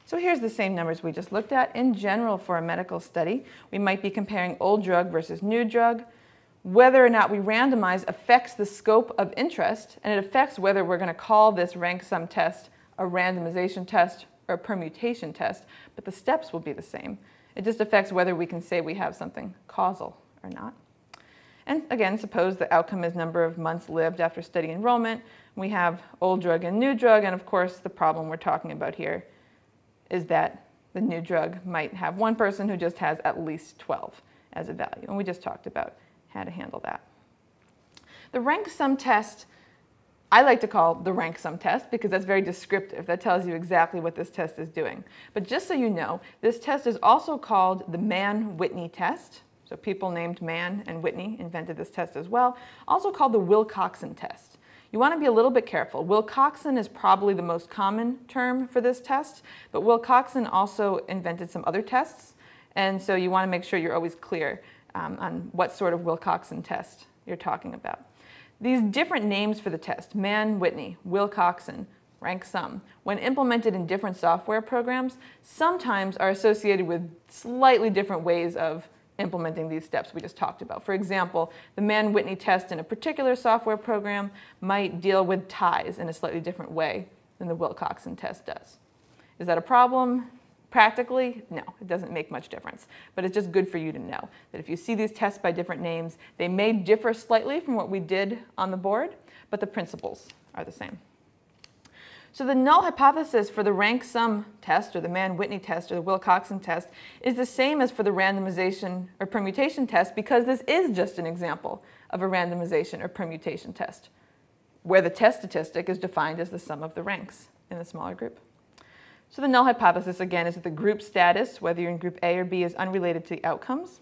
So here's the same numbers we just looked at. In general, for a medical study, we might be comparing old drug versus new drug. Whether or not we randomize affects the scope of interest, and it affects whether we're going to call this rank sum test a randomization test or a permutation test, but the steps will be the same. It just affects whether we can say we have something causal or not. And again, suppose the outcome is number of months lived after study enrollment. We have old drug and new drug, and of course the problem we're talking about here is that the new drug might have one person who just has at least 12 as a value, and we just talked about how to handle that. The rank sum test, I like to call the rank sum test because that's very descriptive. That tells you exactly what this test is doing. But just so you know, this test is also called the Mann-Whitney test. So people named Mann and Whitney invented this test as well. Also called the Wilcoxon test. You want to be a little bit careful. Wilcoxon is probably the most common term for this test, but Wilcoxon also invented some other tests, and so you want to make sure you're always clear on what sort of Wilcoxon test you're talking about. These different names for the test, Mann-Whitney, Wilcoxon, rank sum, when implemented in different software programs, sometimes are associated with slightly different ways of implementing these steps we just talked about. For example, the Mann-Whitney test in a particular software program might deal with ties in a slightly different way than the Wilcoxon test does. Is that a problem? Practically, no, it doesn't make much difference. But it's just good for you to know that if you see these tests by different names, they may differ slightly from what we did on the board, but the principles are the same. So the null hypothesis for the rank sum test, or the Mann-Whitney test, or the Wilcoxon test, is the same as for the randomization or permutation test because this is just an example of a randomization or permutation test, where the test statistic is defined as the sum of the ranks in the smaller group. So the null hypothesis, again, is that the group status, whether you're in group A or B, is unrelated to the outcomes.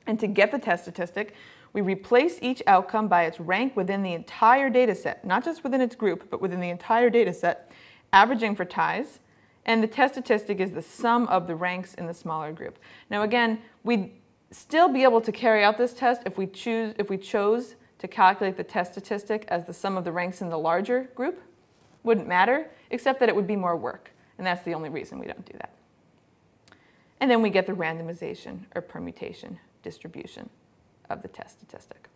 And to get the test statistic, we replace each outcome by its rank within the entire data set, not just within its group, but within the entire data set, averaging for ties, and the test statistic is the sum of the ranks in the smaller group. Now again, we'd still be able to carry out this test if we chose to calculate the test statistic as the sum of the ranks in the larger group. Wouldn't matter, except that it would be more work, and that's the only reason we don't do that. And then we get the randomization or permutation distribution of the test statistic.